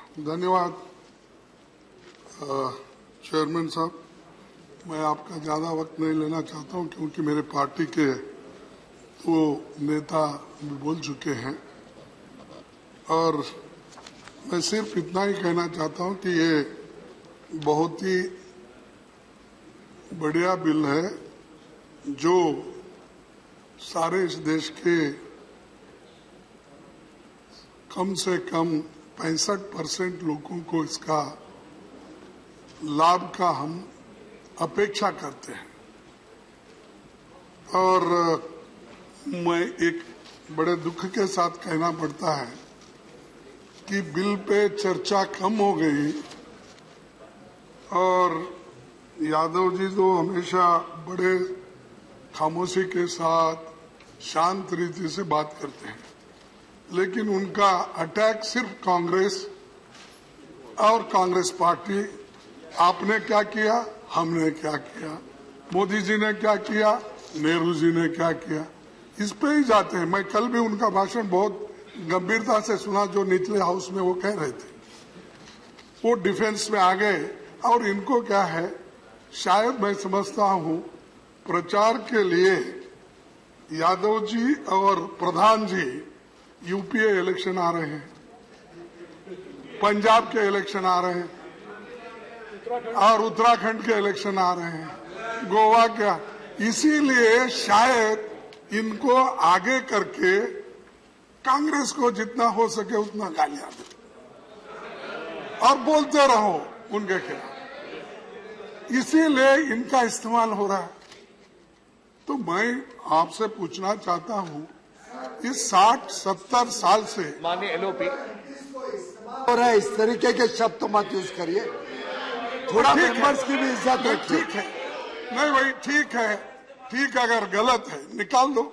धन्यवाद चेयरमैन साहब। मैं आपका ज़्यादा वक्त नहीं लेना चाहता हूं क्योंकि मेरे पार्टी के वो नेता भी बोल चुके हैं और मैं सिर्फ इतना ही कहना चाहता हूं कि ये बहुत ही बढ़िया बिल है जो सारे इस देश के कम से कम 65% लोगों को इसका लाभ का हम अपेक्षा करते हैं। और मैं एक बड़े दुख के साथ कहना पड़ता है कि बिल पे चर्चा कम हो गई और यादव जी तो हमेशा बड़े खामोशी के साथ शांत रीति से बात करते हैं, लेकिन उनका अटैक सिर्फ कांग्रेस और कांग्रेस पार्टी, आपने क्या किया, हमने क्या किया, मोदी जी ने क्या किया, नेहरू जी ने क्या किया, इस पे ही जाते हैं। मैं कल भी उनका भाषण बहुत गंभीरता से सुना जो निचले हाउस में वो कह रहे थे। वो डिफेंस में आ गए और इनको क्या है, शायद मैं समझता हूं प्रचार के लिए यादव जी और प्रधान जी यूपीए इलेक्शन आ रहे हैं, पंजाब के इलेक्शन आ रहे हैं और उत्तराखंड के इलेक्शन आ रहे हैं, गोवा क्या, इसीलिए शायद इनको आगे करके कांग्रेस को जितना हो सके उतना गालियां दे और बोलते रहो उनके खिलाफ, इसीलिए इनका इस्तेमाल हो रहा है। तो मैं आपसे पूछना चाहता हूं, इस 60-70 साल से माननीय एलओपी हो रहा है, इस तरीके के शब्द मत यूज करिए, थोड़ा मेंबर्स की भी इज्जत रखिए। ठीक है, नहीं भाई ठीक है, ठीक अगर गलत है निकाल दो,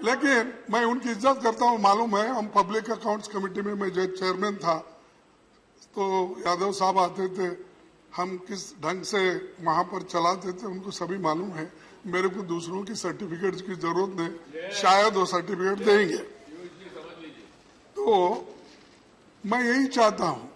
लेकिन मैं उनकी इज्जत करता हूं। मालूम है हम पब्लिक अकाउंट्स कमेटी में मैं जब चेयरमैन था तो यादव साहब आते थे, हम किस ढंग से वहां पर चलाते थे उनको सभी मालूम है। मेरे को दूसरों की सर्टिफिकेट की जरूरत नहीं, शायद वो सर्टिफिकेट देंगे। तो मैं यही चाहता हूं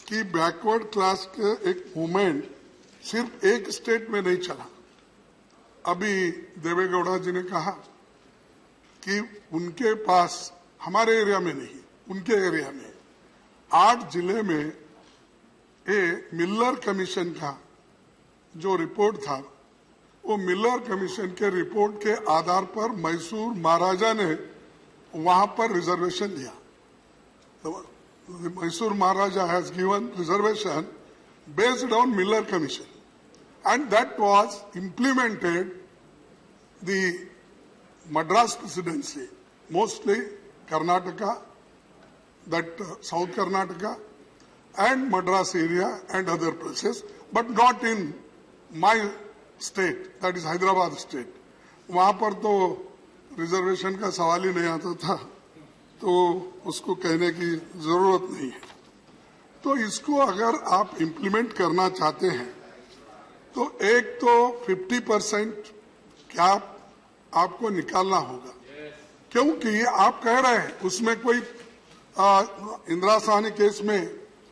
कि बैकवर्ड क्लास के एक मूवमेंट सिर्फ एक स्टेट में नहीं चला। अभी देवेगौड़ा जी ने कहा कि उनके पास, हमारे एरिया में नहीं, उनके एरिया में 8 जिले में मिलर कमीशन का जो रिपोर्ट था, वो मिलर कमीशन के रिपोर्ट के आधार पर मैसूर महाराजा ने वहां पर रिजर्वेशन दिया। तो Mysore Maharaja has given reservation based on Miller Commission, and that was implemented the Madras presidency, mostly Karnataka, that South Karnataka and Madras area and other places, but not in my state, that is Hyderabad state. वहां पर तो reservation का सवाल ही नहीं आता था, तो उसको कहने की जरूरत नहीं है। तो इसको अगर आप इम्प्लीमेंट करना चाहते हैं तो एक तो 50% कैप आपको निकालना होगा, क्योंकि आप कह रहे हैं उसमें कोई इंदिरा साहनी केस में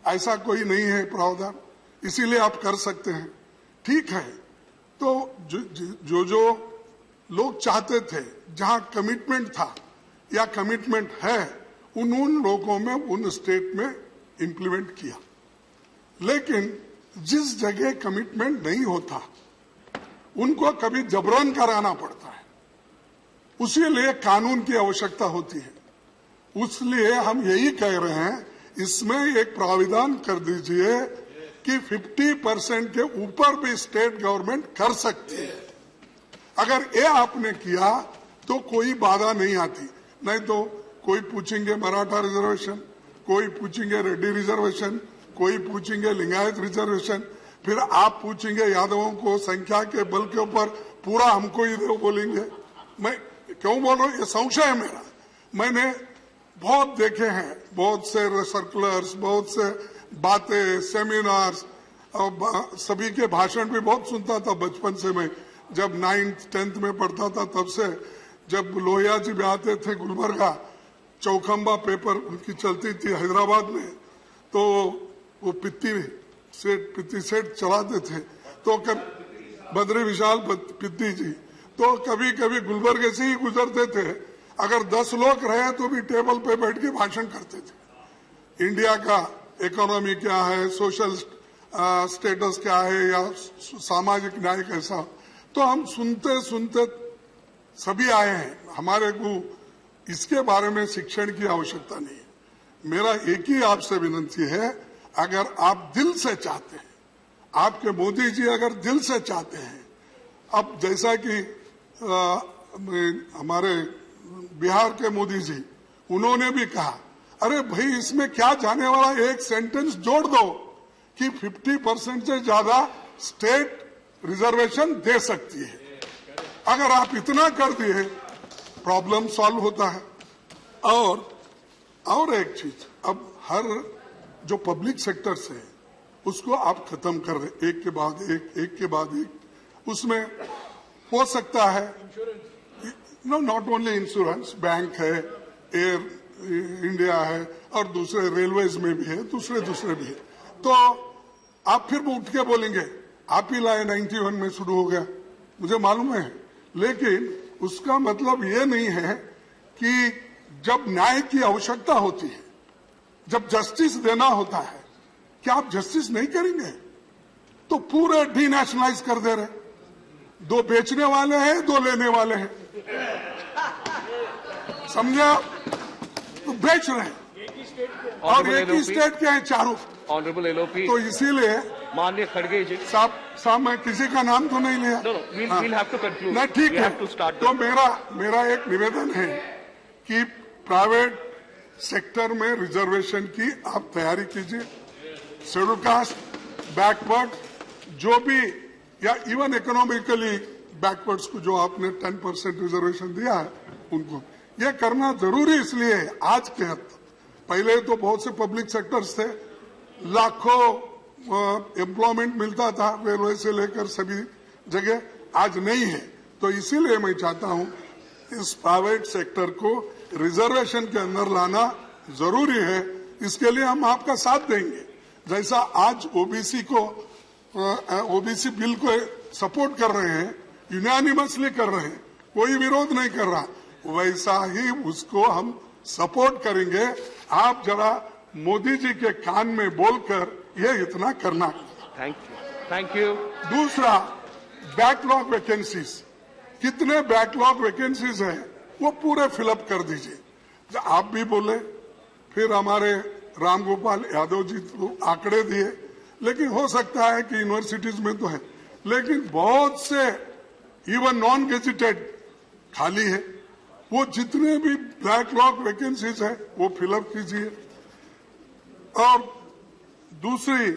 ऐसा कोई नहीं है प्रावधान, इसीलिए आप कर सकते हैं, ठीक है। तो जो लोग चाहते थे, जहां कमिटमेंट था या कमिटमेंट है, उन लोगों में उन स्टेट में इम्प्लीमेंट किया। लेकिन जिस जगह कमिटमेंट नहीं होता उनको कभी जबरन कराना पड़ता है, उसी लिए कानून की आवश्यकता होती है। उसलिए हम यही कह रहे हैं, इसमें एक प्राविधान कर दीजिए कि 50% के ऊपर भी स्टेट गवर्नमेंट कर सकती है। अगर ये आपने किया तो कोई बाधा नहीं आती, नहीं तो कोई पूछेंगे मराठा रिजर्वेशन, कोई पूछेंगे रेड्डी रिजर्वेशन, कोई पूछेंगे लिंगायत रिजर्वेशन, फिर आप पूछेंगे यादवों को संख्या के बल के ऊपर पूरा हमको ही दो बोलेंगे। मैं क्यों बोल रहा हूं, ये संशय है मेरा। मैंने बहुत देखे हैं, बहुत से सर्कुलर्स, बहुत से बातें, सेमिनार्स, और सभी के भाषण भी बहुत सुनता था बचपन से। मैं जब 9th 10th में पढ़ता था, तब से जब लोहिया जी भी आते थे गुलबर्गा, चौखंबा पेपर उनकी चलती थी हैदराबाद में, तो वो पित्ती सेठ चलाते थे, तो बद्री विशाल पित्ती जी, तो कभी कभी गुलबर्गे से ही गुजरते थे। अगर 10 लोग रहे तो भी टेबल पे बैठ के भाषण करते थे। इंडिया का इकोनॉमी क्या है, सोशल स्टेटस क्या है, या सामाजिक न्याय कैसा, तो हम सुनते सुनते सभी आए हैं। हमारे को इसके बारे में शिक्षण की आवश्यकता नहीं है। मेरा एक ही आपसे विनंती है, अगर आप दिल से चाहते हैं, आपके मोदी जी अगर दिल से चाहते हैं, अब जैसा कि हमारे बिहार के मोदी जी, उन्होंने भी कहा, अरे भाई इसमें क्या जाने वाला, एक सेंटेंस जोड़ दो कि 50% से ज्यादा स्टेट रिजर्वेशन दे सकती है। अगर आप इतना कर दिए, प्रॉब्लम सॉल्व होता है। और एक चीज, अब हर जो पब्लिक सेक्टर से है उसको आप खत्म कर रहे, एक के बाद एक। उसमें हो सकता है, नॉट ओनली इंश्योरेंस, बैंक है, एयर इंडिया है, और दूसरे रेलवेज में भी है, दूसरे भी है। तो आप फिर उठ के बोलेंगे आप ही लाए, 91 में शुरू हो गया, मुझे मालूम है, लेकिन उसका मतलब ये नहीं है कि जब न्याय की आवश्यकता होती है, जब जस्टिस देना होता है, क्या आप जस्टिस नहीं करेंगे? तो पूरे डीनेशनलाइज कर दे रहे, 2 बेचने वाले हैं, 2 लेने वाले हैं, समझा? तो बेच रहे हैं और एक ही स्टेट के हैं चारों। ऑनरेबल एलओपी, तो इसीलिए माननीय खड़गे जी, साहब मैं किसी का नाम तो नहीं लिया, we'll have to conclude. नहीं, ठीक है। तो मेरा एक निवेदन है कि प्राइवेट सेक्टर में रिजर्वेशन की आप तैयारी कीजिए। शेड्यूल कास्ट, बैकवर्ड, जो भी, या इवन इकोनॉमिकली बैकवर्ड्स को जो आपने 10% रिजर्वेशन दिया है, उनको ये करना जरूरी इसलिए है। आज के हद पहले तो बहुत से पब्लिक सेक्टर्स थे, लाखों एम्प्लॉयमेंट मिलता था, रेलवे से लेकर सभी जगह, आज नहीं है। तो इसीलिए मैं चाहता हूं इस प्राइवेट सेक्टर को रिजर्वेशन के अंदर लाना जरूरी है। इसके लिए हम आपका साथ देंगे। जैसा आज ओबीसी बिल को सपोर्ट कर रहे हैं, यूनानिमसली कर रहे हैं, कोई विरोध नहीं कर रहा, वैसा ही उसको हम सपोर्ट करेंगे। आप जरा मोदी जी के कान में बोलकर ये इतना करना। Thank you. दूसरा, बैकलॉग वैकेंसीज, कितने बैकलॉग वैकेंसीज हैं वो पूरे फिलअप कर दीजिए। आप भी बोले, फिर हमारे रामगोपाल यादव जी तो आंकड़े दिए, लेकिन हो सकता है कि यूनिवर्सिटीज में तो है, लेकिन बहुत से इवन नॉन गेजेटेड खाली है। वो जितने भी बैकलॉग वैकेंसीज है वो फिलअप कीजिए। और दूसरी,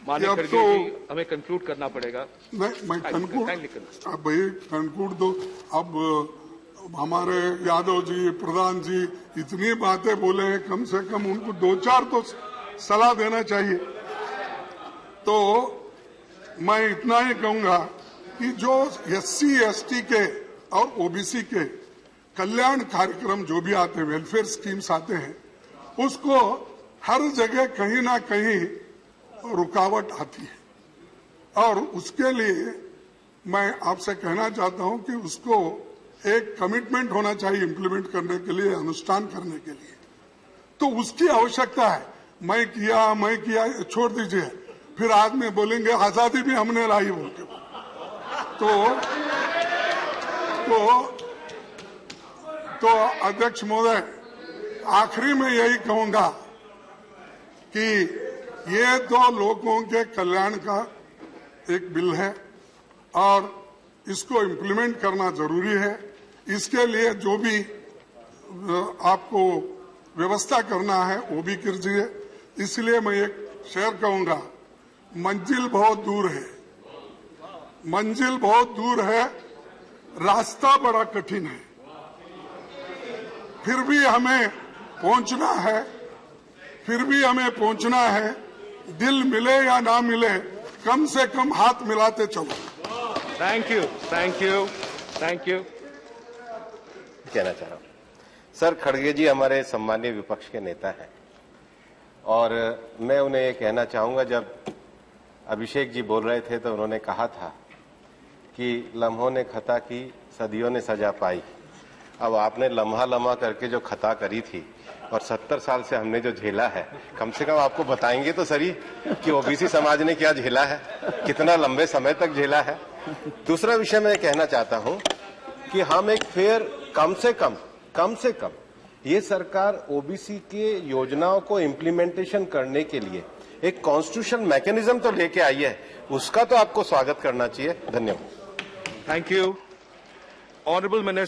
अब तो हमें कंक्लूड करना पड़ेगा। नहीं, मैं कंक्लूड, अब भाई कंक्लूड दो। अब हमारे यादव जी, प्रधान जी इतनी बातें बोले हैं, कम से कम उनको 2-4 तो सलाह देना चाहिए। तो मैं इतना ही कहूंगा कि जो SC ST के और OBC के कल्याण कार्यक्रम जो भी आते हैं, वेलफेयर स्कीम्स आते हैं, उसको हर जगह कहीं ना कहीं रुकावट आती है। और उसके लिए मैं आपसे कहना चाहता हूं कि उसको एक कमिटमेंट होना चाहिए इम्प्लीमेंट करने के लिए, अनुष्ठान करने के लिए। तो उसकी आवश्यकता है। मैं किया छोड़ दीजिए, फिर आज में बोलेंगे आजादी भी हमने लाई बोलते। तो अध्यक्ष महोदय, आखिरी में यही कहूंगा कि ये तो लोगों के कल्याण का एक बिल है और इसको इम्प्लीमेंट करना जरूरी है। इसके लिए जो भी आपको व्यवस्था करना है वो भी कीजिए। इसलिए मैं एक शेर कहूंगा, मंजिल बहुत दूर है, रास्ता बड़ा कठिन है, फिर भी हमें पहुंचना है। दिल मिले या ना मिले, कम से कम हाथ मिलाते चलो। Thank you. कहना चाह रहा हूं सर, खड़गे जी हमारे सम्मानीय विपक्ष के नेता हैं और मैं उन्हें ये कहना चाहूंगा, जब अभिषेक जी बोल रहे थे तो उन्होंने कहा था कि लम्हों ने खता की, सदियों ने सजा पाई। अब आपने लम्हा लम्हा करके जो खता करी थी और 70 साल से हमने जो झेला है, कम से कम आपको बताएंगे तो सही कि ओबीसी समाज ने क्या झेला है, कितना लंबे समय तक झेला है। दूसरा विषय मैं कहना चाहता हूं कि हम एक फेयर, कम से कम ये सरकार ओबीसी के योजनाओं को इम्प्लीमेंटेशन करने के लिए एक कॉन्स्टिट्यूशन मैकेनिज्म तो लेके आई है, उसका तो आपको स्वागत करना चाहिए। धन्यवाद। Thank you honourable minister.